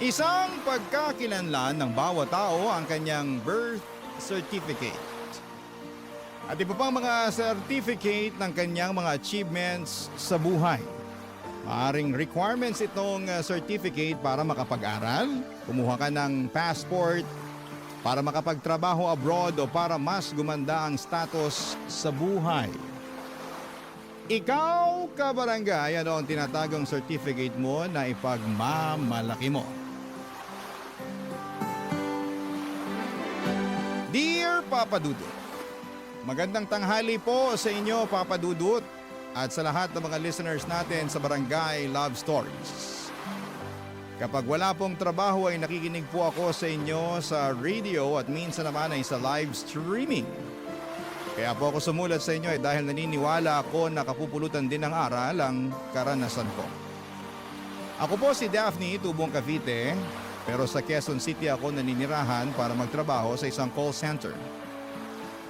Isang pagkakilanlan ng bawat tao ang kanyang birth certificate. At iba pang mga certificate ng kanyang mga achievements sa buhay. Maaring requirements itong certificate para makapag-aral, kumuha ka ng passport, para makapagtrabaho abroad o para mas gumanda ang status sa buhay. Ikaw, kabarangay, ano ang tinatagong certificate mo na ipagmamalaki mo? Dear Papa Dudut, magandang tanghali po sa inyo, Papa Dudut, at sa lahat ng mga listeners natin sa Barangay Love Stories. Kapag wala pong trabaho ay nakikinig po ako sa inyo sa radio at minsan naman ay sa live streaming. Kaya po ako sumulat sa inyo dahil naniniwala ako na kapupulutan din ng aral ang karanasan ko. Ako po si Daphne, tubong Cavite, pero sa Quezon City ako naninirahan para magtrabaho sa isang call center.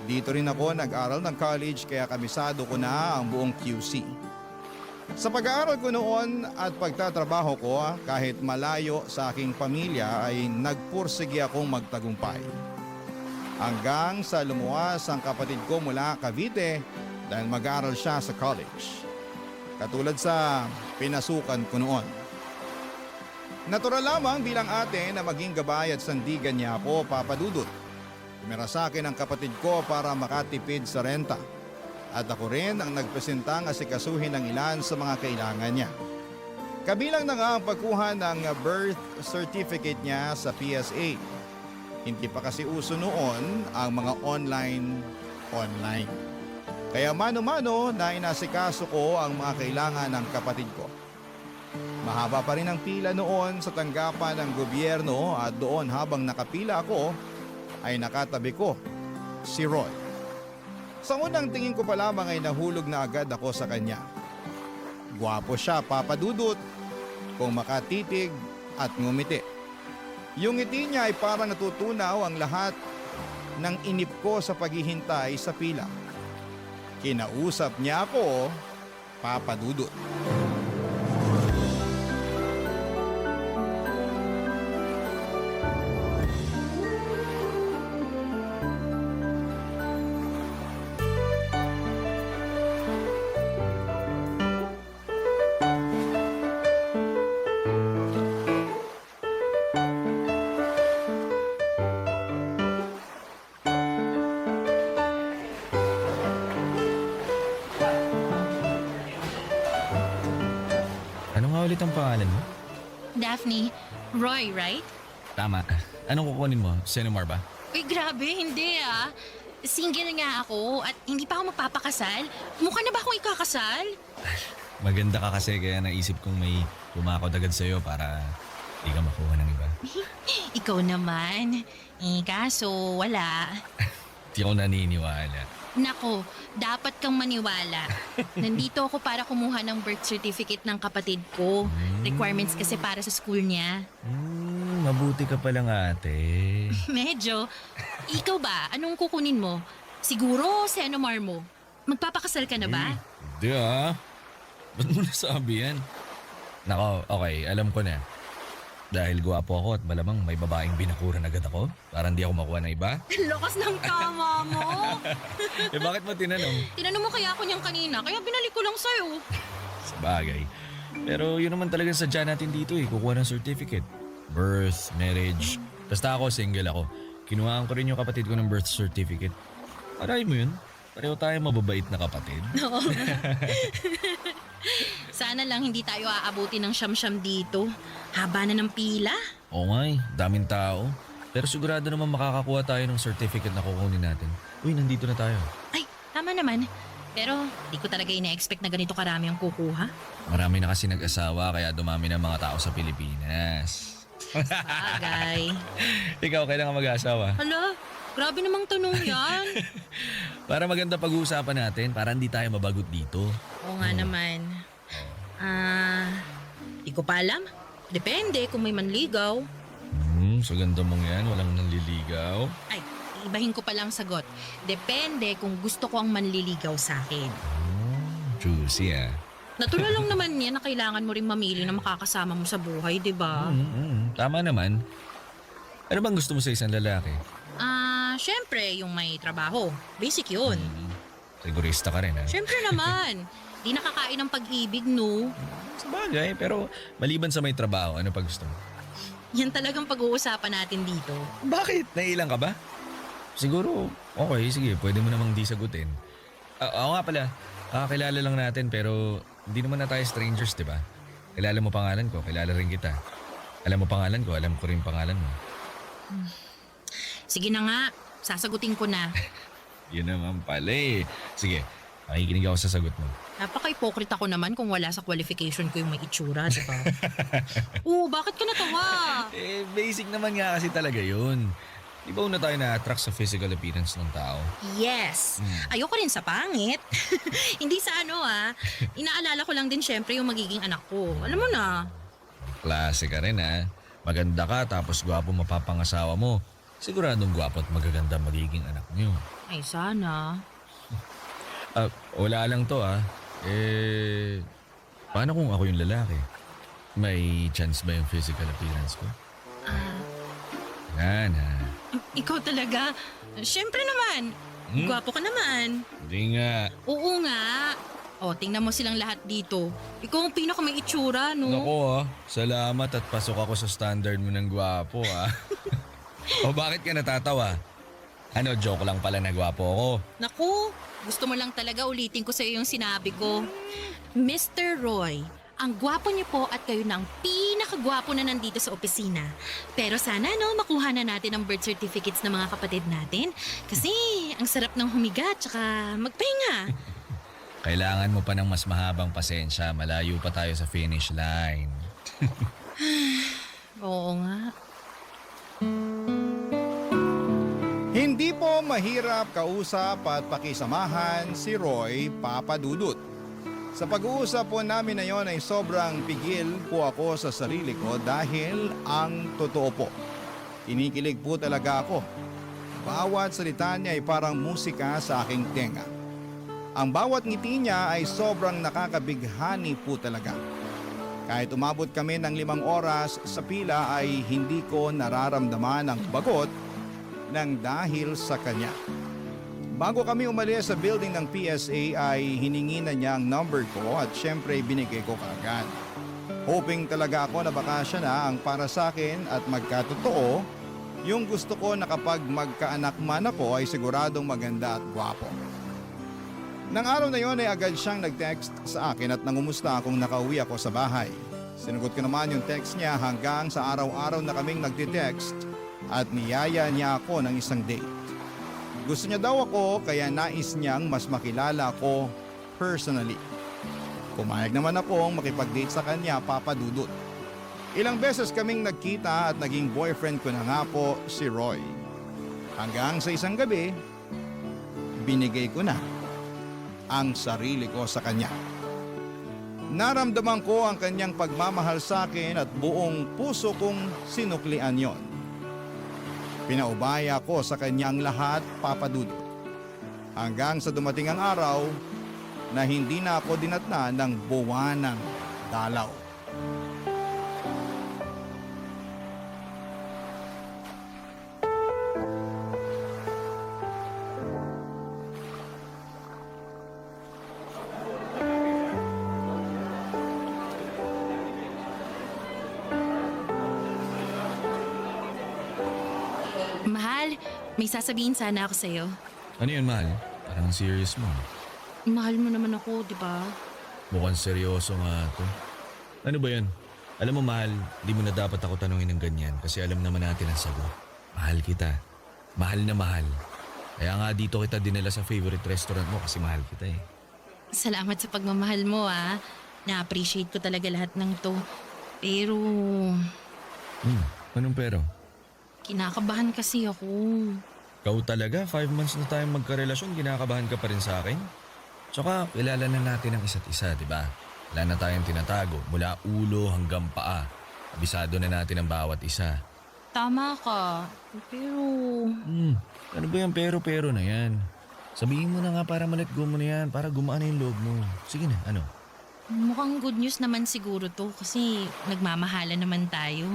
Dito rin ako nag-aral ng college kaya kabisado ko na ang buong QC. Sa pag-aaral ko noon at pagtatrabaho ko kahit malayo sa aking pamilya ay nagpursige akong magtagumpay. Hanggang sa lumuwas ang kapatid ko mula Cavite dahil mag-aaral siya sa college. Katulad sa pinasukan ko noon. Natural lamang bilang ate na maging gabay at sandigan niya ako, Papa Dudut. Tumira sa akin ang kapatid ko para makatipid sa renta. At ako rin ang nagpresentang asikasuhin ng ilan sa mga kailangan niya. Kabilang na nga ang pagkuha ng birth certificate niya sa PSA. Hindi pa kasi uso noon ang mga online. Kaya mano-mano na inasikaso ko ang mga kailangan ng kapatid ko. Mahaba pa rin ang pila noon sa tanggapan ng gobyerno at doon habang nakapila ako ay nakatabi ko si Roy. Sa unang tingin ko pa lamang ay nahulog na agad ako sa kanya. Gwapo siya, Papa Dudut, kung makatitig at ngumiti. Yung ngiti niya ay parang natutunaw ang lahat ng inip ko sa paghihintay sa pila. Kinausap niya ako, Papa Dudut. Ano nga ulit ang pangalan mo? Daphne, Roy, right? Tama. Anong kukunin mo? Senomar ba? Uy, grabe, hindi ah. Single nga ako at hindi pa ako magpapakasal. Mukha na ba akong ikakasal? Maganda ka kasi kaya naisip kong may pumakot agad sa'yo para di ka makuha ng iba. Ikaw naman. Kaso wala. Di ako naniniwala. Nako, dapat kang maniwala. Nandito ako para kumuha ng birth certificate ng kapatid ko. Requirements kasi para sa school niya. Mabuti ka palang ate. Medyo. Ikaw ba? Anong kukunin mo? Siguro senomar mo. Magpapakasal ka na ba? Hindi ah. Ba't mo nasabi yan? Nako, okay. Alam ko na. Dahil gwapo ako at malamang may babaeng binakuran agad ako para hindi ako makuha ng iba. Lakas ng tama mo. Bakit mo tinanong? Tinanong mo kaya ako niyang kanina, kaya binalik ko lang sa'yo. Sa bagay. Pero yun naman talagang sadya natin dito kukuha ng certificate. Birth, marriage. Basta ako, single ako. Kinuhaan ko rin yung kapatid ko ng birth certificate. Aray mo yun. Pareho tayo mababait na kapatid. Oo. Sana lang hindi tayo aabuti ng siyam-siyam dito. Haba na ng pila. Oo nga daming tao. Pero sigurado naman makakakuha tayo ng certificate na kukunin natin. Uy, nandito na tayo. Ay, tama naman. Pero di ko talaga ina-expect na ganito karami ang kukuha. Marami na kasi nag-asawa kaya dumami na mga tao sa Pilipinas. Bagay. Ikaw, kailan ka mag-asawa? Hala, grabe namang tanong yan. Para maganda pag-uusapan natin, para hindi tayo mabagot dito. Oo nga naman. Di ko pa alam. Depende kung may manligaw. Sa ganda mong yan, walang nanliligaw. Ay, ibahin ko palang sagot. Depende kung gusto ko ang manliligaw sa akin. Juicy ah. Natural lang naman yan na kailangan mo rin mamili na makakasama mo sa buhay, di ba? Tama naman. Ano bang gusto mo sa isang lalaki? Syempre, yung may trabaho. Basic yun. Rigorista ka rin, ha? Syempre naman. Di nakakain ng pag-ibig, no? Sabagay, pero maliban sa may trabaho, ano pa gusto mo? Yan talagang pag-uusapan natin dito. Bakit? Nailang ka ba? Siguro, okay, sige, pwede mo namang di sagutin. Ako nga pala, kakakilala lang natin pero hindi naman na tayo strangers, di ba? Kilala mo pangalan ko, kilala rin kita. Alam mo pangalan ko, alam ko rin pangalan mo. Sige na nga, sasagutin ko na. Yun naman pala eh. Sige, makikinig ako sa sagot mo. Napaka-hypocrite ako naman kung wala sa qualification ko yung may itsura, di ba? Oo, bakit ka natawa? Basic naman nga kasi talaga yun. Di ba una tayo na-attract sa physical appearance ng tao? Yes. Ayoko rin sa pangit. Hindi sa inaalala ko lang din syempre yung magiging anak ko. Alam mo na. Klase ka rin ha. Maganda ka tapos gwapo mapapangasawa mo. Siguradong gwapo at magaganda magiging anak niyo. Ay, sana. Wala lang to paano kung ako yung lalaki? May chance ba yung physical appearance ko? Yan ha. Ikaw talaga. Syempre naman. Gwapo ka naman. Hindi nga. Oo nga. O, tingnan mo silang lahat dito. Ikaw ang pinaka may itsura, no? Naku salamat at pasok ako sa standard mo ng gwapo O bakit ka natatawa? Ano, joke lang pala na gwapo ako. Naku, gusto mo lang talaga ulitin ko sa iyo yung sinabi ko. Mr. Roy, ang gwapo niyo po at kayo na ang pinakagwapo na nandito sa opisina. Pero sana makuha na natin ang birth certificates ng mga kapatid natin. Kasi ang sarap ng humiga tsaka magpahinga. Kailangan mo pa ng mas mahabang pasensya. Malayo pa tayo sa finish line. Oo nga. Hindi po mahirap kausap at pakisamahan si Roy Papadudut. Sa pag-uusap po namin na yon ay sobrang pigil po ako sa sarili ko dahil ang totoo po. Kinikilig po talaga ako. Bawat salita niya ay parang musika sa aking tenga. Ang bawat ngiti niya ay sobrang nakakabighani po talaga. Kahit umabot kami ng 5 oras sa pila ay hindi ko nararamdaman ang bagot ng dahil sa kanya. Bago kami umalis sa building ng PSA ay hiningi na niya ang number ko at syempre binigay ko kaagad. Hoping talaga ako na baka siya na ang para sa akin at magkatotoo yung gusto ko na kapag magkaanak man ako ay siguradong maganda at gwapo. Nang araw na yon ay agad siyang nag-text sa akin at nangumusta akong nakauwi ako sa bahay. Sinugot ko naman yung text niya hanggang sa araw-araw na kaming nagtitext at niyaya niya ako ng isang date. Gusto niya daw ako kaya nais niyang mas makilala ako personally. Pumayag naman akong makipag-date sa kanya, Papadudut. Ilang beses kaming nagkita at naging boyfriend ko na nga po si Roy. Hanggang sa isang gabi, binigay ko na ang sarili ko sa kanya. Naramdaman ko ang kanyang pagmamahal sa akin at buong puso kong sinuklian yon. Pinaubaya ko sa kanyang lahat, Papadudut. Hanggang sa dumating ang araw na hindi na ako dinatna ng buwanang dalaw. Mahal, may sasabihin sana ako sa'yo. Ano yun, mahal? Parang serious mo. Mahal mo naman ako, di ba? Mukhang seryoso nga to. Ano ba yan? Alam mo, mahal, di mo na dapat ako tanungin ng ganyan kasi alam naman natin ang sagot. Mahal kita. Mahal na mahal. Kaya nga dito kita dinala sa favorite restaurant mo kasi mahal kita eh. Salamat sa pagmamahal mo, Na-appreciate ko talaga lahat ng to. Pero, Anong pero? kinakabahan kasi ako. Ikaw talaga, 5 months na tayong magkarelasyon, kinakabahan ka pa rin sa akin? Tsaka, kilala na natin ang isa't isa, di ba? Wala na tayong tinatago, mula ulo hanggang paa. Abisado na natin ang bawat isa. Tama ka. Pero, Ano ba yung pero na yan? Sabihin mo na nga para ma-let go mo na yan, para gumaan na yung loob mo. Sige na, ano? Mukhang good news naman siguro to kasi nagmamahala naman tayo.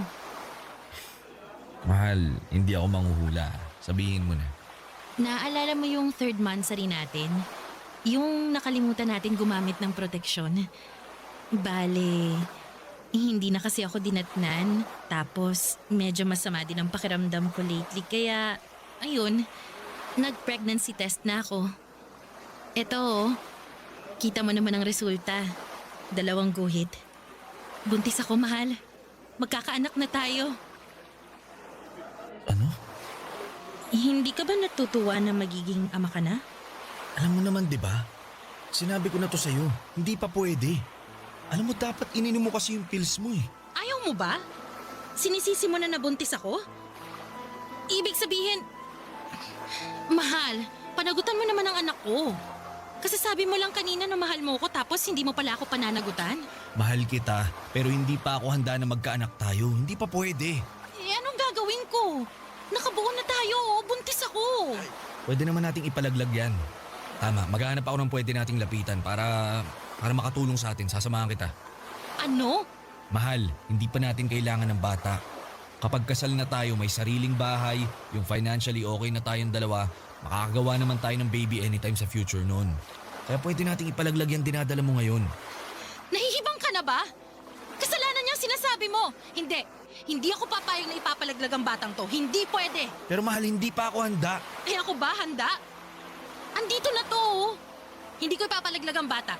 Mahal, hindi ako manghuhula. Sabihin mo na. Naaalala mo yung third monthsary natin? Yung nakalimutan natin gumamit ng proteksyon. Bale, hindi na kasi ako dinatnan. Tapos, medyo masama din ang pakiramdam ko lately. Kaya, ayun, nag-pregnancy test na ako. Eto, oh, kita mo naman ang resulta. 2 guhit. Buntis ako, mahal. Magkakaanak na tayo. Ano? Hindi ka ba natutuwa na magiging ama ka na? Alam mo naman, di ba? Sinabi ko na to sa'yo, hindi pa pwede. Alam mo, dapat ininom mo kasi yung pills mo eh. Ayaw mo ba? Sinisisi mo na nabuntis ako? Ibig sabihin, mahal, panagutan mo naman ang anak ko. Kasi sabi mo lang kanina na mahal mo ko tapos hindi mo pala ako pananagutan. Mahal kita, pero hindi pa ako handa na magkaanak tayo. Hindi pa pwede. Eh anong gagawin ko? Nakabuo na tayo, buntis ako. Pwede naman nating ipalaglag yan. Tama, maghahanap ako ng pwede nating lapitan para makatulong sa atin. Sasamahan kita. Ano? Mahal, hindi pa natin kailangan ng bata. Kapag kasal na tayo, may sariling bahay, yung financially okay na tayong dalawa, makakagawa naman tayo ng baby anytime sa future noon. Kaya pwede nating ipalaglag yan dinadala mo ngayon. Nahihibang ka na ba? Kasalanan niyang sinasabi mo. Hindi ako papayag na ipapalaglag ang batang to. Hindi pwede. Pero mahal, hindi pa ako handa. Eh ako ba handa? Andito na to. Oh. Hindi ko ipapalaglag ang bata.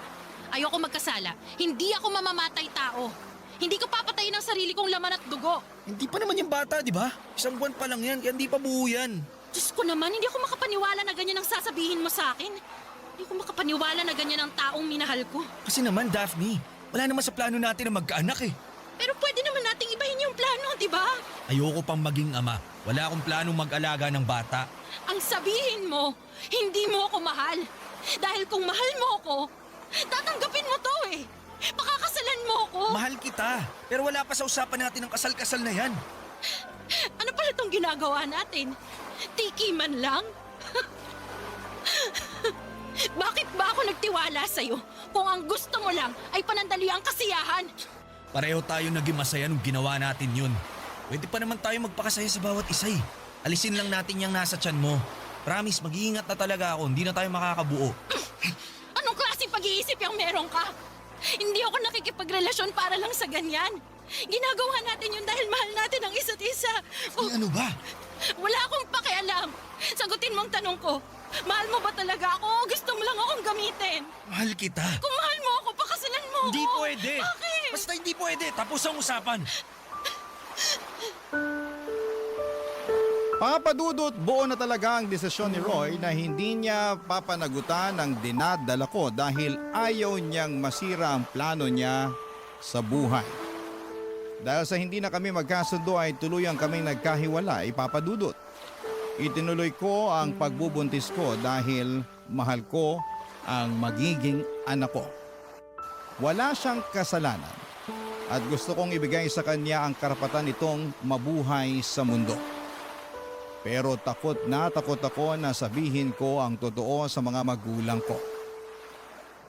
Ayoko magkasala. Hindi ako mamamatay tao. Hindi ko papatayin ang sarili kong laman at dugo. Hindi pa naman yung bata, di ba? 1 buwan pa lang yan, kaya hindi pa buo yan. Diyos ko naman, hindi ako makapaniwala na ganyan ang sasabihin mo sa akin. Hindi ko makapaniwala na ganyan ang taong minahal ko. Kasi naman, Daphne, wala naman sa plano natin na magkaanak eh. Pero pwede naman nating ibahin yung plano, di ba? Ayoko pang maging ama. Wala akong planong mag-alaga ng bata. Ang sabihin mo, hindi mo ako mahal. Dahil kung mahal mo ako, tatanggapin mo to eh. Pakakasalan mo ako. Mahal kita, pero wala pa sa usapan natin ang kasal-kasal na yan. Ano pala itong ginagawa natin? Tiki man lang? Bakit ba ako nagtiwala sa'yo kung ang gusto mo lang ay panandali ang kasiyahan? Pareho tayo naging masaya nung ginawa natin yun. Pwede pa naman tayo magpakasaya sa bawat isa eh. Alisin lang natin yung nasa tiyan mo. Promise, mag-iingat na talaga ako. Hindi na tayo makakabuo. Anong klaseng pag-iisip yung meron ka? Hindi ako nakikipagrelasyon para lang sa ganyan. Ginagawa natin yun dahil mahal natin ang isa't isa. Eh, ano ba? Wala akong pakialam. Sagutin mo ang tanong ko. Mahal mo ba talaga ako o gusto mo lang akong gamitin? Mahal kita. Kung mahal mo ako, pakasalan mo Hindi ako. pwede. Bakit? Basta hindi pwede. Tapos ang usapan. Papadudot, buo na talaga ang desisyon ni Roy na hindi niya papanagutan ang dinadala ko dahil ayaw niyang masira ang plano niya sa buhay. Dahil sa hindi na kami magkasundo ay tuluyang kaming nagkahiwalay, Papadudot. Itinuloy ko ang pagbubuntis ko dahil mahal ko ang magiging anak ko. Wala siyang kasalanan at gusto kong ibigay sa kanya ang karapatan nitong mabuhay sa mundo. Pero takot ako na sabihin ko ang totoo sa mga magulang ko.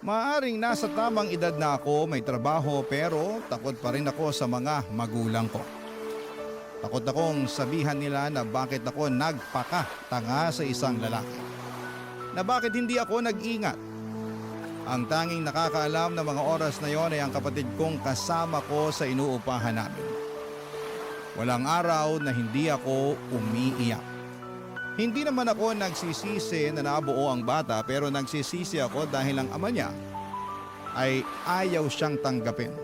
Maaring nasa tamang edad na ako, may trabaho, pero takot pa rin ako sa mga magulang ko. Takot akong sabihan nila na bakit ako nagpakatanga sa isang lalaki. Na bakit hindi ako nag-ingat. Ang tanging nakakaalam na mga oras na yon ay ang kapatid kong kasama ko sa inuupahan namin. Walang araw na hindi ako umiiyak. Hindi naman ako nagsisisi na nabuo ang bata pero nagsisisi ako dahil ang ama niya ay ayaw siyang tanggapin.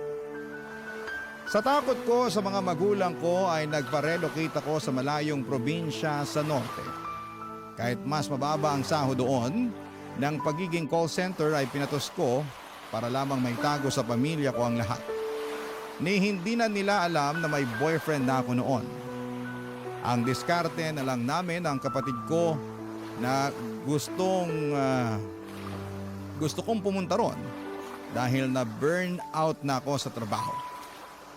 Sa takot ko sa mga magulang ko ay nagpa-relocate ako sa malayong probinsya sa norte. Kahit mas mababa ang sahod doon, ng pagiging call center ay pinatos ko para lamang may tago sa pamilya ko ang lahat. Ni hindi na nila alam na may boyfriend na ako noon. Ang diskarte na lang namin ang kapatid ko na gusto kong pumunta ron dahil na burn out na ako sa trabaho.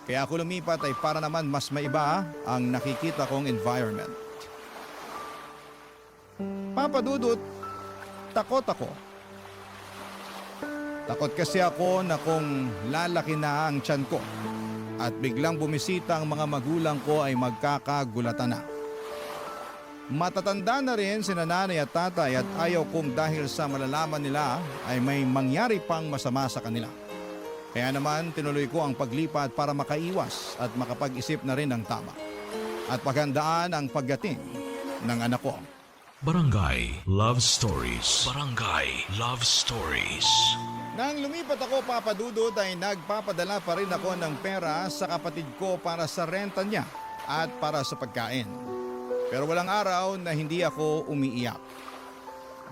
Kaya ako lumipat ay para naman mas maiba ang nakikita kong environment. Papadudot, takot ako. Takot kasi ako na kung lalaki na ang tiyan ko at biglang bumisita ang mga magulang ko ay magkakagulatan na. Matatanda na rin si nanay at tatay at ayaw kong dahil sa malalaman nila ay may mangyari pang masama sa kanila. Kaya naman tinuloy ko ang paglipat para makaiwas at makapag-isip na rin ng tama. At paghandaan ang pagdating ng anak ko. Barangay Love Stories. Barangay Love Stories. Nang lumipat ako, Papa Dudut, ay nagpapadala pa rin ako ng pera sa kapatid ko para sa renta niya at para sa pagkain. Pero walang araw na hindi ako umiiyak.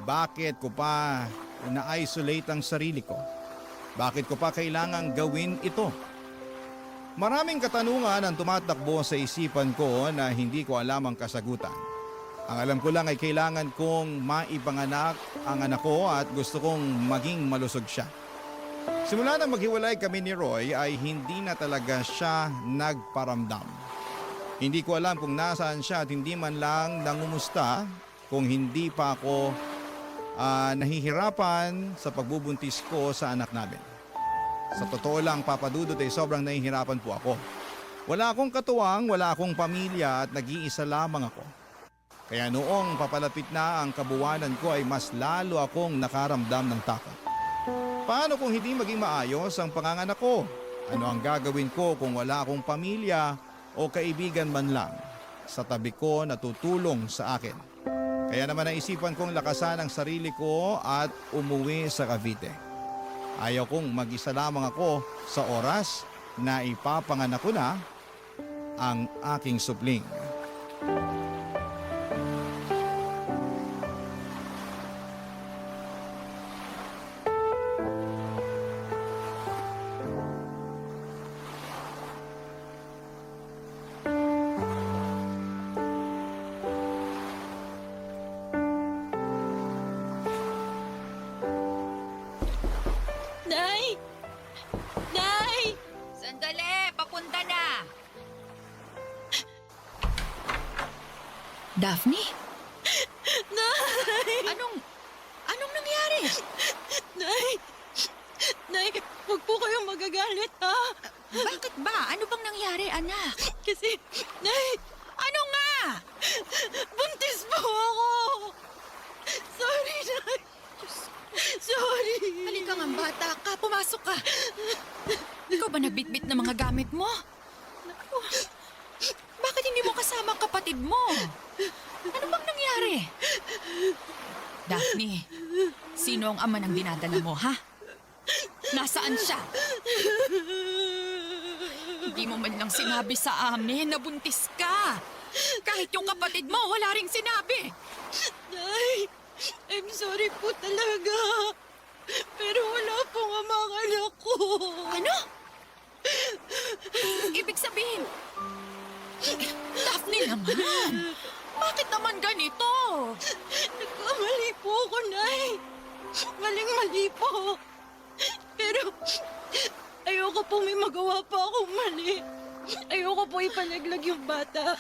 Bakit ko pa na-isolate ang sarili ko? Bakit ko pa kailangang gawin ito? Maraming katanungan ang tumatakbo sa isipan ko na hindi ko alam ang kasagutan. Ang alam ko lang ay kailangan kong maipanganak ang anak ko at gusto kong maging malusog siya. Simula na maghiwalay kami ni Roy ay hindi na talaga siya nagparamdam. Hindi ko alam kung nasaan siya at hindi man lang nangumusta kung hindi pa ako nahihirapan sa pagbubuntis ko sa anak namin. Sa totoo lang, Papa Dudut, ay sobrang nahihirapan po ako. Wala akong katuwang, wala akong pamilya at nag-iisa lamang ako. Kaya noong papalapit na ang kabuwanan ko ay mas lalo akong nakaramdam ng takot. Paano kung hindi maging maayos ang panganganak ko? Ano ang gagawin ko kung wala akong pamilya o kaibigan man lang sa tabi ko na tutulong sa akin? Kaya naman naisipan kong lakasan ang sarili ko at umuwi sa Cavite. Ayaw kong mag-isa lamang ako sa oras na ipapanganak ko na ang aking supling. Nay! Nay! Sandali! Papunta na! Daphne? Nay! Anong nangyari? Nay! Nay, huwag po kayong magagalit, ha? Bakit ba? Ano bang nangyari, anak? Kasi, Nay, Ano nga? buntis po ako! Sorry, Nay. Sorry. Halika nga, bata ka. Pumasok ka. Ikaw ba nagbitbit ng mga gamit mo? Naku, bakit hindi mo kasama ang kapatid mo? Ano bang nangyari? Daphne, sino ang ama ng dinadala mo, ha? Nasaan siya? Hindi mo man lang sinabi sa amin na buntis ka. Kahit yung kapatid mo, wala ring sinabi. Nay, I'm sorry po talaga. Pero wala pong ama ang anak ko. Ano? Ibig sabihin, Daphne naman. Bakit naman ganito? Nagkamali po ako, Nay. Maling-mali po. Pero ayoko po may magawa pa akong mali. Ayoko po ipalaglag yung bata.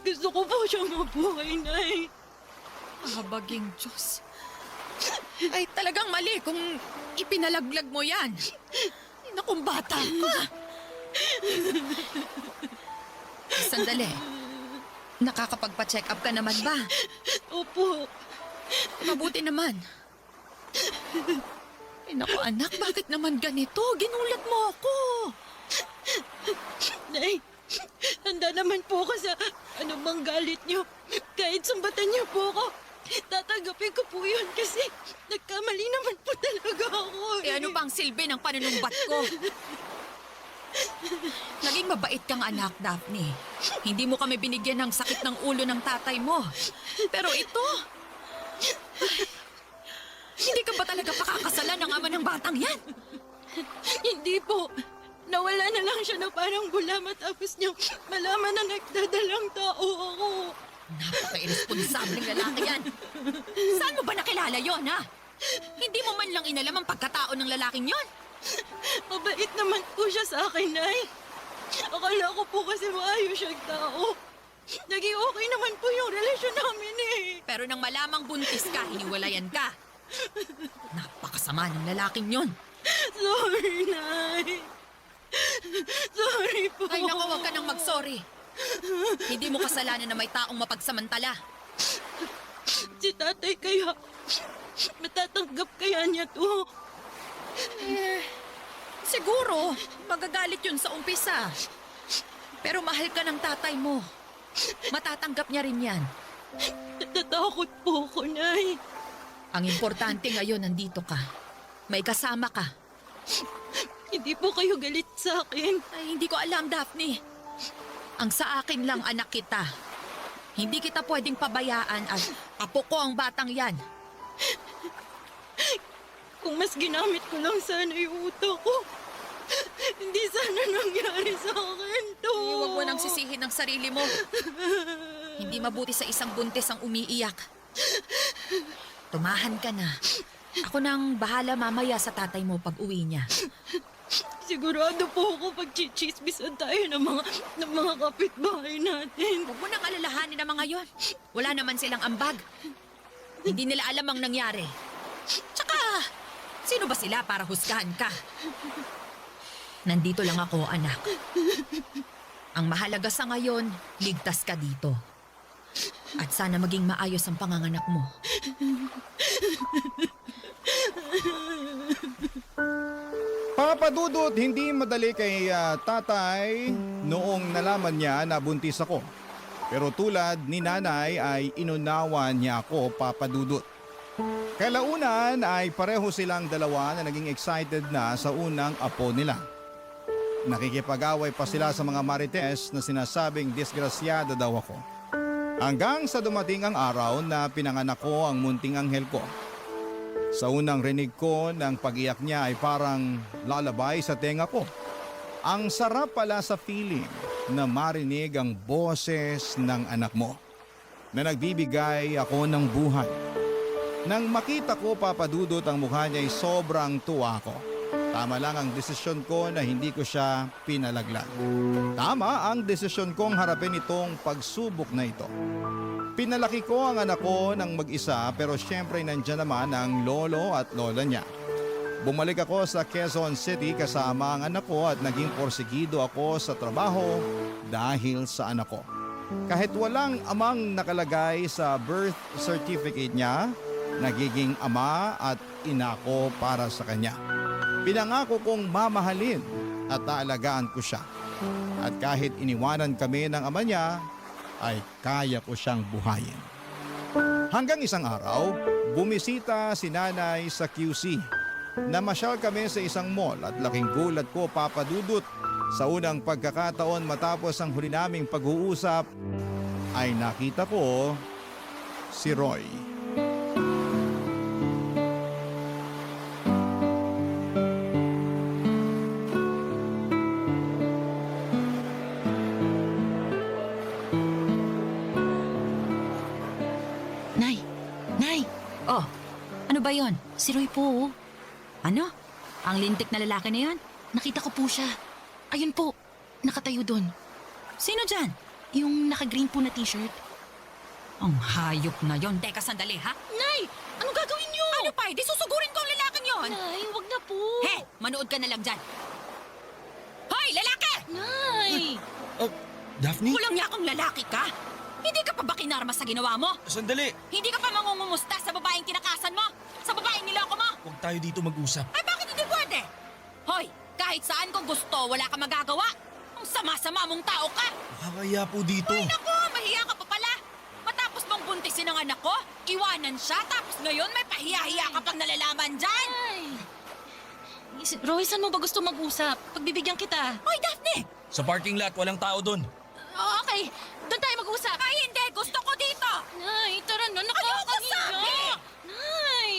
Gusto ko po siyang mabuhay, Nay. Habaging Diyos. Ay, talagang mali kung ipinalaglag mo yan. Nakong bata ka. Sandali. Nakakapagpa-check up ka naman ba? Opo. Mabuti naman. Ay, naku anak, bakit naman ganito? Ginulat mo ako. Nay, handa naman po ako sa anumang galit niyo. Kahit sumbatan niyo po ako, tatanggapin ko po yun kasi nagkamali naman po talaga ako. Eh ano bang silbi ng panunumbat ko? Naging mabait kang anak, Daphne. Hindi mo kami binigyan ng sakit ng ulo ng tatay mo. Pero ito... Hindi ka ba talaga pakakasalan ng ama ng batang yan? Hindi po. Nawala na lang siya na parang bula matapos niyo malaman na nagdadalang tao ako. Napaka-irresponsableng lalaki yan. Saan mo ba nakilala yon, ha? Hindi mo man lang inalam ang pagkatao ng lalaking yon. Mabait naman po siya sa akin, Nay. Akala ko po kasi maayos siyang tao. Naging okay naman po yung relasyon namin eh. Pero nang malamang buntis ka, hiniwalayan ka. Napakasama ng lalaking yon. Sorry, Nay. Sorry po. Ay naku, huwag ka nang mag-sorry. Hindi mo kasalanan na may taong mapagsamantala. Si tatay kaya, matatanggap kaya niya to? Siguro, magagalit yun sa umpisa. Pero mahal ka ng tatay mo. Matatanggap niya rin yan. Natatakot po ako, Nay. Ang importante ngayon, nandito ka. May kasama ka. Hindi po kayo galit sa akin. Ay, hindi ko alam, Daphne. Ang sa akin lang, anak kita. Hindi kita pwedeng pabayaan at apo ko ang batang yan. Kung mas ginamit ko lang sana yung utak ko, hindi sana nangyari sa akin to. Huwag mo nang sisihin ang sarili mo. Hindi mabuti sa isang buntis ang umiiyak. Tumahan ka na. Ako nang bahala mamaya sa tatay mo pag uwi niya. Sigurado po ako pag-chichismisan tayo ng mga kapitbahay natin. Huwag mo nang alalahanin ang mga yon. Wala naman silang ambag. Hindi nila alam ang nangyari. Tsaka, sino ba sila para husgahan ka? Nandito lang ako, anak. Ang mahalaga sa ngayon, ligtas ka dito. At sana maging maayos ang panganganak mo. Papa Dudut, hindi madali kay tatay noong nalaman niya na buntis ako. Pero tulad ni nanay ay inunawan niya ako, Papa Dudut. Kalaunan ay pareho silang dalawa na naging excited na sa unang apo nila. Nakikipag-away pa sila sa mga marites na sinasabing disgrasyada daw ako. Hanggang sa dumating ang araw na pinanganak ko ang munting anghel ko. Sa unang rinig ko ng pag-iyak niya ay parang lalabay sa tenga ko. Ang sarap pala sa feeling na marinig ang boses ng anak mo na nagbibigay ako ng buhay. Nang makita ko, Papa Dudut, ang mukha niya ay sobrang tuwa ko. Tama lang ang desisyon ko na hindi ko siya pinalaglag. Tama ang desisyon kong harapin itong pagsubok na ito. Pinalaki ko ang anak ko ng mag-isa pero syempre nandyan naman ang lolo at lola niya. Bumalik ako sa Quezon City kasama ang anak ko at naging porsigido ako sa trabaho dahil sa anak ko. Kahit walang amang nakalagay sa birth certificate niya, nagiging ama at ina ko para sa kanya. Pinangako kong mamahalin at aalagaan ko siya. At kahit iniwanan kami ng ama niya, ay kaya ko siyang buhayin. Hanggang isang araw, bumisita si nanay sa QC. Namasyal kami sa isang mall at laking gulat ko, Papa Dudut. Sa unang pagkakataon matapos ang huli naming pag-uusap, ay nakita ko si Roy. Oh, ano ba yon? Si Roy po. Ano? Ang lintik na lalaki na yon? Nakita ko po siya. Ayun po, nakatayo doon. Sino dyan? Yung naka-green po na t-shirt. Ang hayop na yon. Teka, sandali ha? Nay! Anong gagawin niyo? Ano pa? Di susugurin ko ang lalaking yon. Nay, wag na po. He! Manood ka na lang dyan. Hoy, lalaki! Nay! Daphne? Kulang niya akong lalaki ka? Hindi ka pa ba kinarma sa ginawa mo? Sandali! Hindi ka pa mangungumusta sa babaeng tinakasan mo? Sa babaeng niloko mo? Huwag tayo dito mag-usap. Ay, bakit hindi pwede? Hoy, kahit saan kung gusto, wala ka magagawa. Ang sama-sama mong tao ka. Nakakaya po dito. Ay, naku, mahiya ka pa pala. Matapos mong buntisin ang anak ko, iwanan siya, tapos ngayon may pahiya-hiya ka pang nalalaman dyan. Ay! Roy, saan mo ba gusto mag-usap? Pagbibigyan kita. Hoy, Daphne! Sa parking lot, walang tao doon. Okay, doon tayo mag-usap. Ay, hindi! Gusto ko dito! Nay, tara na, Ayoko nakakahiya. sabi! Nay!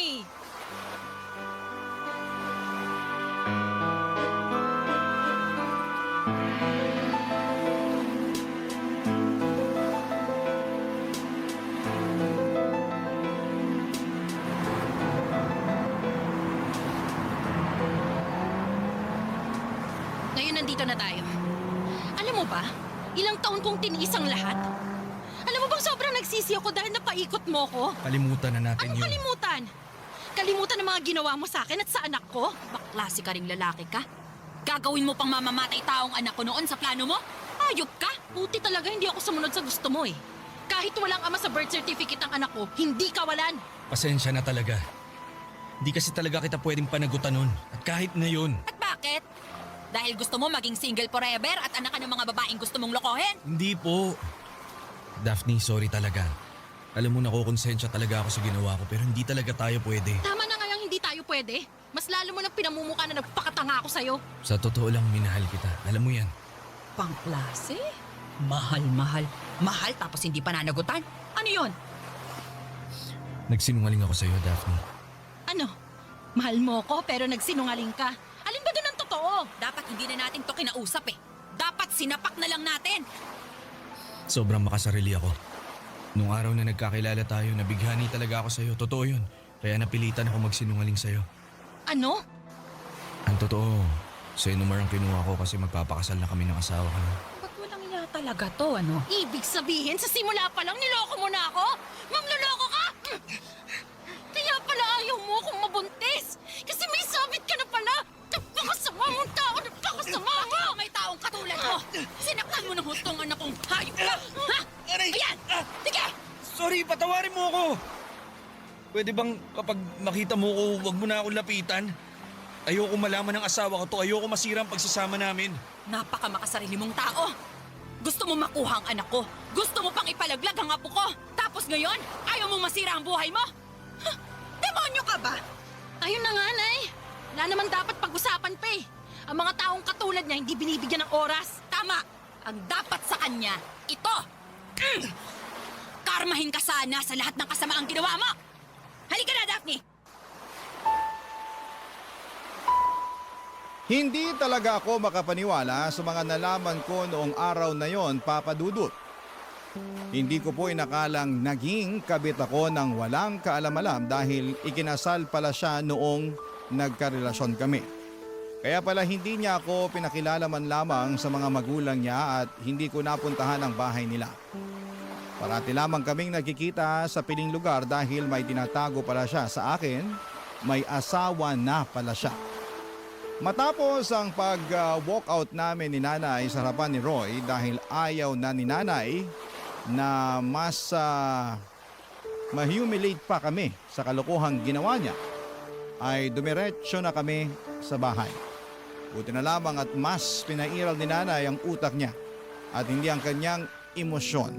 Ngayon nandito na tayo. Alam mo ba, ilang taon kong tiniis ang lahat? Alam mo bang sobrang nagsisi ako dahil napaikot mo ko? Kalimutan na natin Anong yun. kalimutan? kalimutan ng mga ginawa mo sa akin at sa anak ko? Baklase ka ring lalaki ka. Gagawin mo pang mamamatay taong anak ko noon sa plano mo? Ayop ka! Buti talaga hindi ako sumunod sa gusto mo eh. Kahit walang ama sa birth certificate ang anak ko, hindi kawalan. Pasensya na talaga. Hindi kasi talaga kita pwedeng panagutan nun. At kahit ngayon, At bakit? Dahil gusto mo maging single forever at anak ka ng mga babaeng gusto mong lokohin? hindi po. Daphne, sorry talaga. Alam mo, nakukonsensya talaga ako sa ginawa ko pero hindi talaga tayo pwede. Tama na ngayong hindi tayo pwede. Mas lalo mo nang pinamumukha na nagpakatanga ako sa'yo. Sa totoo lang, minahal kita. Alam mo yan. Pangklase? Mahal. Mahal tapos hindi pananagutan? Ano yon? Nagsinungaling ako sa'yo, Daphne. Ano? Mahal mo ko pero nagsinungaling ka. Alin ba doon ang totoo? Dapat hindi na natin to kinausap eh. Dapat sinapak na lang natin. Sobrang makasarili ako. Nung araw na nagkakilala tayo, nabighani talaga ako sa'yo. Totoo yun. Kaya napilitan ako magsinungaling sa'yo. Ano? Ang totoo, sa'yo naman ang kinuha ko kasi magpapakasal na kami ng asawa ko. Ba't walang iya talaga to, ano? Ibig sabihin sa simula pa lang niloko mo na ako? Mangloloko ka? Kaya pala ayaw mo akong mabuntis. Kasi may sabit ka na pala. Napakasama mong tao, napakasama mo. May taong katulad mo. Sinaktan mo ng hustong anak kong hayop ka. Ha? Ayan! Sige! Sorry, patawarin mo ako! Pwede bang kapag makita mo ko, wag mo na akong lapitan? Ayoko malaman ng asawa ko to. Ayoko masira ang pagsasama namin. Napaka makasarili mong tao. Gusto mo makuha ang anak ko. Gusto mo pang ipalaglag ang apo ko. Tapos ngayon, ayaw mong masira ang buhay mo? Huh, demonyo ka ba? Ayun na nga, Nay. Wala naman dapat pag-usapan pa eh. Ang mga taong katulad niya hindi binibigyan ng oras. Tama! Ang dapat sa kanya, ito! Karmahin ka sana sa lahat ng kasamaang ginawa mo! Halika na, Daphne! Hindi talaga ako makapaniwala sa mga nalaman ko noong araw na yon, Papa Dudut. Hindi ko po inakalang naging kabit ako ng walang kaalam-alam dahil ikinasal pala siya noong nagkarelasyon kami. Kaya pala hindi niya ako pinakilala man lamang sa mga magulang niya at hindi ko napuntahan ang bahay nila. Parati lamang kaming nagkikita sa piling lugar dahil may tinatago pala siya sa akin, may asawa na pala siya. Matapos ang pag-walkout namin ni Nanay sa harapan ni Roy dahil ayaw na ni Nanay na mas ma-humiliate pa kami sa kalokohang ginawa niya, ay dumiretso na kami sa bahay. Buti na lamang at mas pinairal ni Nanay ang utak niya at hindi ang kanyang emosyon.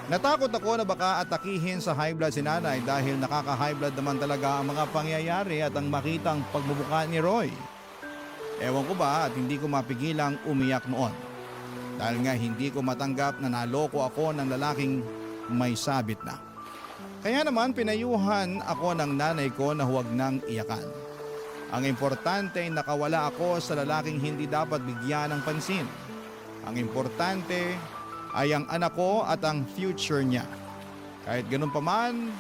Natakot ako na baka atakihin sa high blood si Nanay dahil nakaka-high blood naman talaga ang mga pangyayari at ang makitang pagbubuka ni Roy. Ewan ko ba at hindi ko mapigilang umiyak noon. Dahil nga hindi ko matanggap na naloko ako ng lalaking may sabit na. Kaya naman pinayuhan ako ng nanay ko na huwag nang iyakan. Ang importante ay nakawala ako sa lalaking hindi dapat bigyan ng pansin. Ang importante ay ang anak ko at ang future niya. Kahit ganun pa man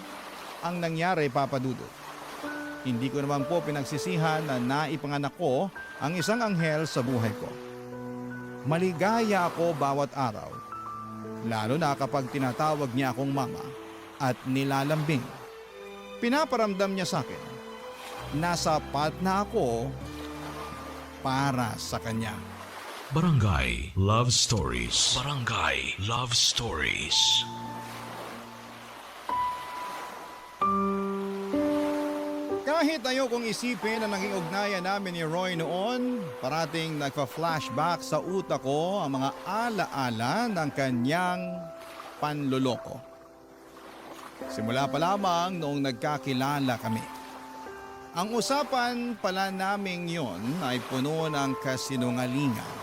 ang nangyari, Papa Dudut. Hindi ko naman po pinagsisihan na naipanganak ko ang isang anghel sa buhay ko. Maligaya ako bawat araw, lalo na kapag tinatawag niya akong mama at nilalambing. Pinaparamdam niya sa akin na sapat na ako para sa kanya. Barangay Love Stories. Barangay Love Stories. Kahit ayokong isipin na naging ugnayan namin ni Roy noon, parating nagpa-flashback sa utak ko ang mga alaala ng kanyang panluloko. Simula pa lamang noong nagkakilala kami. Ang usapan pala naming yon ay puno ng kasinungalingan.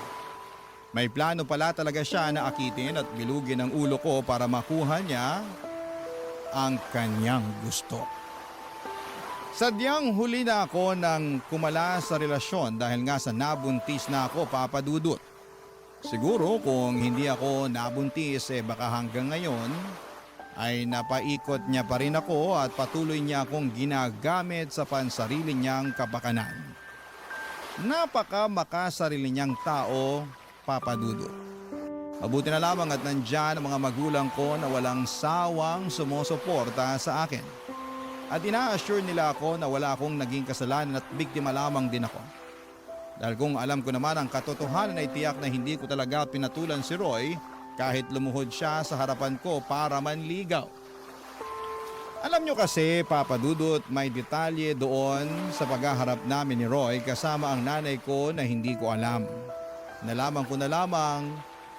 May plano pala talaga siya na akitin at bilugin ang ulo ko para makuha niya ang kanyang gusto. Sadyang huli na ako nang kumala sa relasyon dahil nga sa nabuntis na ako, Papa Dudut. Siguro kung hindi ako nabuntis baka hanggang ngayon ay napaikot niya pa rin ako at patuloy niya akong ginagamit sa pansarili niyang kapakanan. Napaka makasarili niyang tao, Papa Dudut. Mabuti na lamang at nandyan ang mga magulang ko na walang sawang sumusuporta sa akin. At ina-assure nila ako na wala akong naging kasalanan at biktima lamang din ako. Dahil kung alam ko naman ang katotohanan ay tiyak na hindi ko talaga pinatulan si Roy kahit lumuhod siya sa harapan ko para manligaw. Alam nyo kasi, Papa Dudut, may detalye doon sa paghaharap namin ni Roy kasama ang nanay ko na hindi ko alam. Nalaman ko na lamang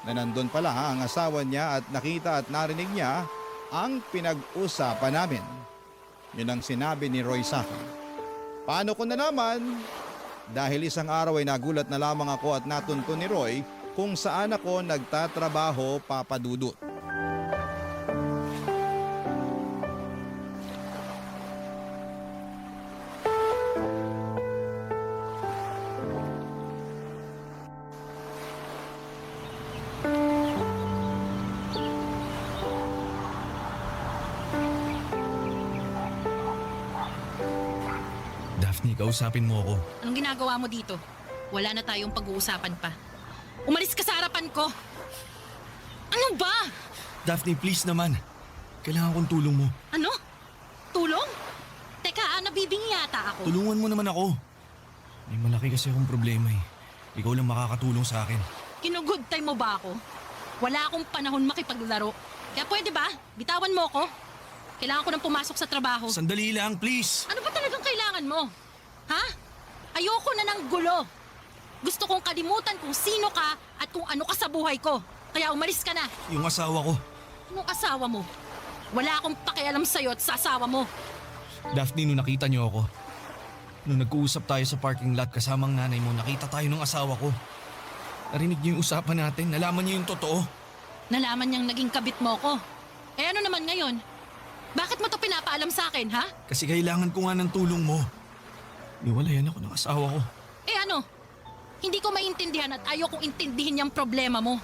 na nandun pala ang asawa niya at nakita at narinig niya ang pinag-usapan namin. Yun ang sinabi ni Roy sa akin. Paano ko nalaman? Dahil isang araw ay nagulat na lamang ako at natunto ni Roy kung saan ako nagtatrabaho, Papa Dudut. Daphne, kausapin mo ako. Anong ginagawa mo dito? Wala na tayong pag-uusapan pa. Umalis ka sa harapan ko! Ano ba? Daphne, please naman. Kailangan kong tulong mo. Ano? Tulong? Teka, nabibingi yata ako. Tulungan mo naman ako. May malaki kasi akong problema eh. Ikaw lang makakatulong sa akin. Kinugood time mo ba ako? Wala akong panahon makipaglaro. Kaya pwede ba? Bitawan mo ako. Kailangan ko nang pumasok sa trabaho. Sandali lang, please. Ano ba talagang kailangan mo? Ha? Ayoko na ng gulo. Gusto kong kalimutan kung sino ka at kung ano ka sa buhay ko. Kaya umalis ka na. Yung asawa ko. Anong asawa mo? Wala akong pakialam sa'yo at sa asawa mo. Daphne, nung nakita niyo ako, nung nag-uusap tayo sa parking lot kasama ang nanay mo, nakita tayo ng asawa ko. Narinig niyo yung usapan natin, nalaman niyo yung totoo. Nalaman niyang naging kabit mo ko. Eh ano naman ngayon? Bakit mo to pinapaalam sa akin, ha? Kasi kailangan ko nga ng tulong mo. Niwalayan ako ng asawa ko. Eh ano? Hindi ko maintindihan at ayaw kong intindihin yung problema mo.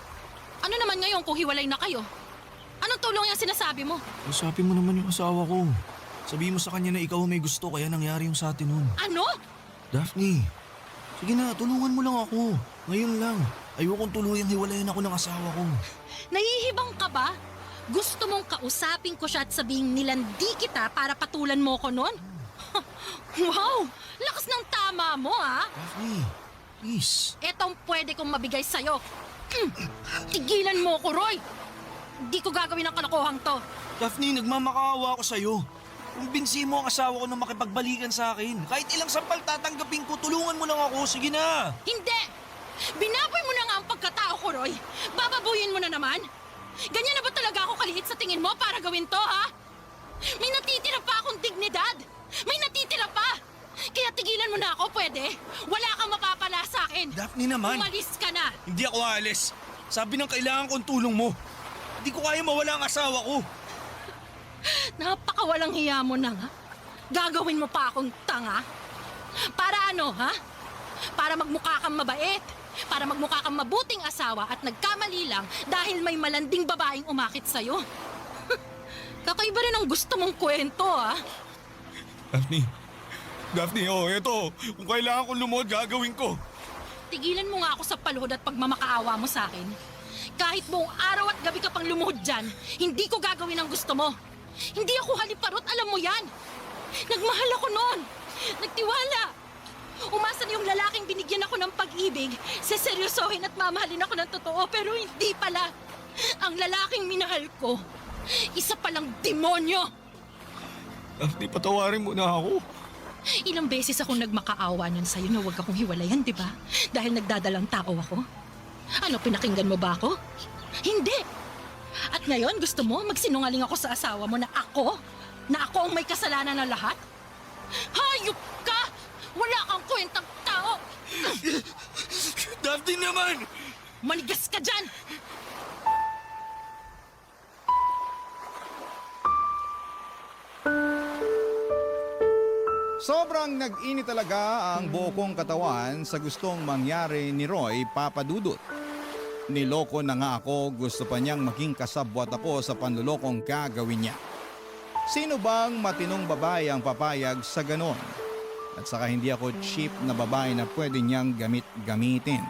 Ano naman ngayon kung hiwalay na kayo? Anong tulong yung sinasabi mo? Usapin mo naman yung asawa ko. Sabihin mo sa kanya na ikaw may gusto kaya nangyari yung sa atin nun. Ano? Daphne, sige na, tulungan mo lang ako. Ngayon lang. Ayokong tuluyang hiwalayan ako ng asawa ko. Nahihibang ka ba? Gusto mong kausapin ko siya at sabihin nilandi kita para patulan mo ko nun? Wow! Lakas ng tama mo, ha? Daphne, please. Etong pwede kong mabigay sa'yo. Tigilan mo ko, Roy! Hindi ko gagawin ang kalokohang to. Daphne, nagmamakaawa ako sa'yo. Kumbinsi mo ang asawa ko na makipagbalikan sa akin. Kahit ilang sampal tatanggapin ko, tulungan mo lang ako. Sige na. Hindi! Binaboy mo na nga ang pagkatao ko, Roy. Bababuyin mo na naman. Ganyan na ba talaga ako kalihit sa tingin mo para gawin to, ha? May natitira pa akong dignidad. May natitira pa. Kaya tigilan mo na ako, pwede? Wala kang mapapala sa akin. Daphne naman. Umalis ka na. Hindi ako aalis. Sabi ng kailangan kong tulong mo. Hindi ko kaya mawala ang asawa ko. Napakawalang hiya mo na nga. Gagawin mo pa akong tanga? Para ano, ha? Para magmukha kang mabait. Para magmukha kang mabuting asawa at nagkamali lang dahil may malanding babaeng umakit sa'yo. Kakaiba rin ang gusto mong kwento, ha? Daphne, eto. Kung kailangan kong lumuhod, gagawin ko. Tigilan mo nga ako sa paluhod at pagmamakaawa mo sa akin. Kahit buong araw at gabi ka pang lumuhod dyan, hindi ko gagawin ang gusto mo. Hindi ako haliparot, alam mo yan. Nagmahal ako noon. Nagtiwala. Umasa na yung lalaking binigyan ako ng pag-ibig. Seseryosohin at mamahalin ako ng totoo, pero hindi pala. Ang lalaking minahal ko, isa palang demonyo. Daphne, patawarin mo na ako. Ilang beses akong nagmakaawa nun sa'yo na huwag akong hiwalayan, di ba? Dahil nagdadalang tao ako. Ano, pinakinggan mo ba ako? Hindi. At ngayon, gusto mo magsinungaling ako sa asawa mo na ako ang may kasalanan na lahat? Hayop ka! Wala kang kwentang tao! Daphne naman! Manigas ka dyan! Sobrang nag-init talaga ang buo kong katawan sa gustong mangyari ni Roy, Papa Dudut. Niloko na nga ako, gusto pa niyang maging kasabwat ako sa panlulokong gagawin niya. Sino bang matinong babae ang papayag sa ganon? At saka hindi ako cheap na babae na pwede niyang gamitin.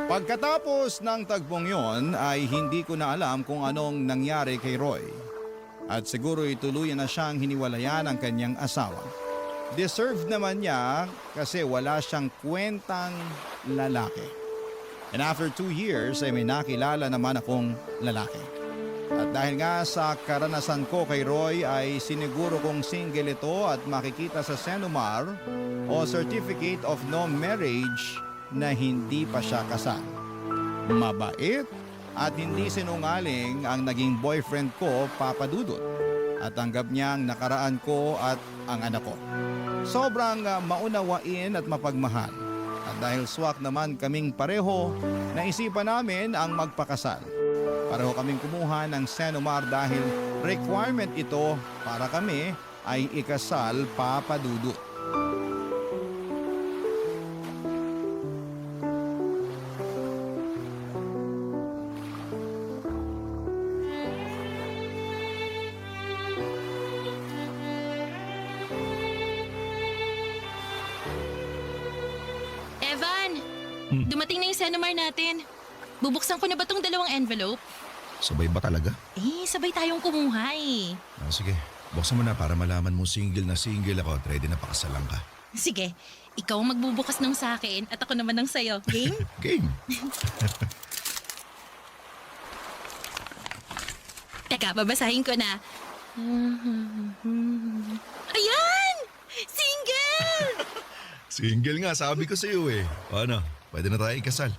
Pagkatapos ng tagpong yon ay hindi ko na alam kung anong nangyari kay Roy. at siguro tuluyan na siyang hiniwalayan ng kanyang asawa. Deserve naman niya kasi wala siyang kwentang lalaki. And after 2 years ay may nakilala naman akong lalaki. At dahil nga sa karanasan ko kay Roy ay siniguro kong single ito at makikita sa Senomar o Certificate of No Marriage na hindi pa siya kasal. Mabait at hindi sinungaling ang naging boyfriend ko, Papa Dudut. At tanggap niyang nakaraan ko at ang anak ko. Sobrang maunawain at mapagmahal. At dahil swak naman kaming pareho, naisipan namin ang magpakasal. Pareho kaming kumuha ng Senomar dahil requirement ito para kami ay ikasal, Papa Dudut. Evan, dumating na yung Senomar natin. Bubuksan ko na ba tong 2 envelope? Sabay ba talaga? Sabay tayong kumuha eh. Sige, buksan mo na para malaman mo single na single ako at ready na pakasalan ka. Sige, ikaw ang magbubukas ng sa akin at ako naman ng sayo. Game? Game! Teka, babasahin ko na. Ayan! Single! Single nga, sabi ko sa iyo eh. Ano, pwede na tayo ikasal.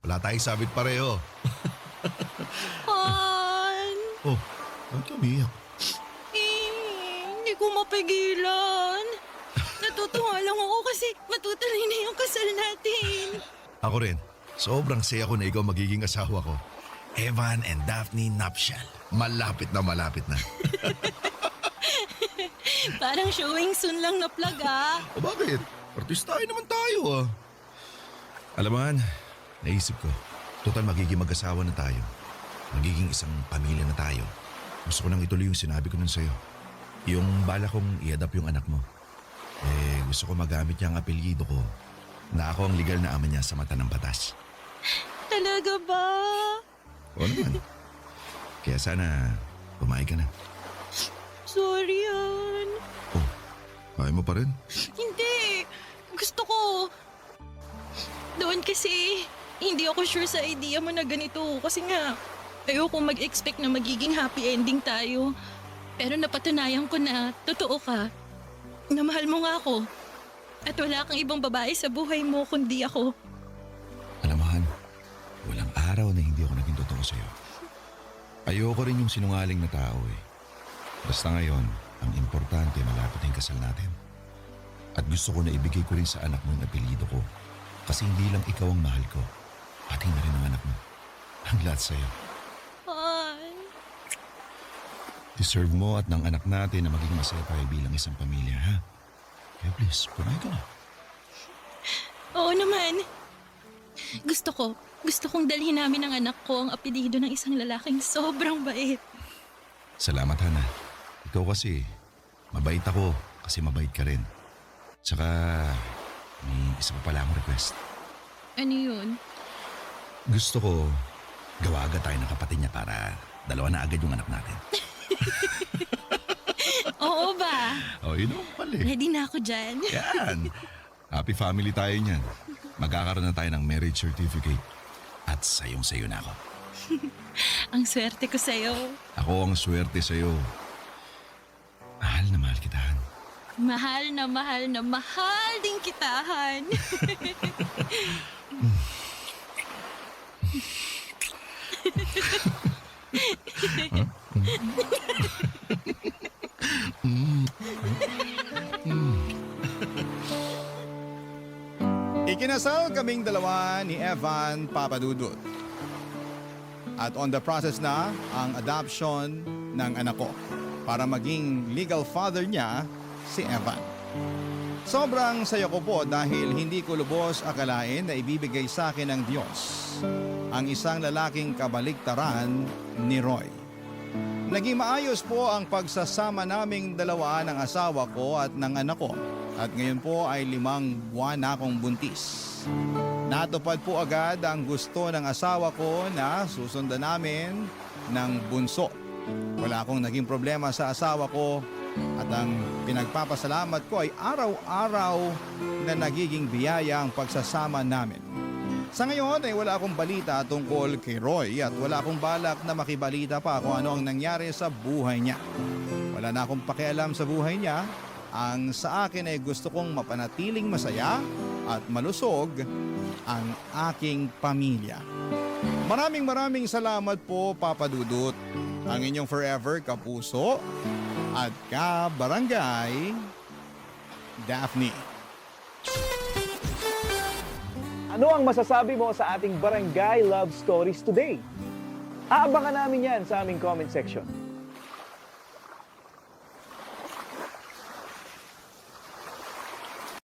Wala tayong sabit pareho. Han! Oh, bakit ka umiyak? Hindi ko mapigilan. Natutuwa lang ako kasi matutuloy na yung kasal natin. Ako rin, sobrang saya ko na ikaw magiging asawa ko. Evan and Daphne Nuptial. Malapit na malapit na. Parang showing soon lang na plug ah. O bakit? Artistahin naman tayo ah. Alam mo, Han, naisip ko, total magiging mag-asawa na tayo. Magiging isang pamilya na tayo. Gusto ko nang ituloy yung sinabi ko nun sa'yo. Yung bala kong i-adapt yung anak mo. Gusto ko magamit niya ang apelyido ko na ako ang legal na ama niya sa mata ng batas. Talaga ba? O naman. Kaya sana pumayag ka na. Sorry, Han. Oh, kaya mo pa rin? Hindi. Gusto ko. Doon kasi, hindi ako sure sa idea mo na ganito. Kasi nga, ayoko mag-expect na magiging happy ending tayo. Pero napatunayan ko na totoo ka. Na mahal mo nga ako. At wala kang ibang babae sa buhay mo kundi ako. Alam mo, Han, walang araw na hindi ako naging totoo sa'yo. Ayoko rin yung sinungaling na tao eh. Basta ngayon, ang importante malapit ang kasal natin. At gusto ko na ibigay ko rin sa anak mo yung apelyido ko. Kasi hindi lang ikaw ang mahal ko, pati na rin ang anak mo. Ang lahat sa'yo. Han. Deserve mo at ng anak natin na maging masaya tayo bilang isang pamilya, ha? Kaya please, pumayag ka na. Oo naman. Gusto kong dalhin namin ang anak ko ang apelyido ng isang lalaking sobrang bait. Salamat, Hana. Ikaw kasi, mabait ako kasi mabait ka rin. Tsaka, may isa pa pala akong request. Ano yun? Gusto ko, gawa agad tayo ng kapatid niya para dalawa na agad yung anak natin. Oo ba? Oh, yun naman pala eh. Ready na ako dyan. Yan. Happy family tayo niyan. Magkakaroon na tayo ng marriage certificate. At sayong-sayo na ako. Ang swerte ko sa'yo. Ako ang swerte sa'yo. Mahal na mahal kita, Han. Mahal na mahal na mahal din kitahan. Ikinasal kaming dalawa ni Evan, Papa Dudut. At on the process na ang adoption ng anak ko para maging legal father niya si Evan. Sobrang saya ko po dahil hindi ko lubos akalain na ibibigay sa akin ng Diyos ang isang lalaking kabaliktaran ni Roy. Naging maayos po ang pagsasama naming dalawa ng asawa ko at ng anak ko. At ngayon po ay 5 buwan na akong buntis. Natupad po agad ang gusto ng asawa ko na susundan namin ng bunso Wala akong naging problema sa asawa ko at ang pinagpapasalamat ko ay araw-araw na nagiging biyaya ang pagsasama namin. Sa ngayon ay wala akong balita tungkol kay Roy at wala akong balak na makibalita pa kung ano ang nangyari sa buhay niya. Wala na akong pakialam sa buhay niya. Ang sa akin ay gusto kong mapanatiling masaya at malusog ang aking pamilya. Maraming salamat po, Papa Dudut. Ang inyong forever kapuso at kabarangay, Daphne. Ano ang masasabi mo sa ating Barangay Love Stories today? Aabangan namin yan sa aming comment section.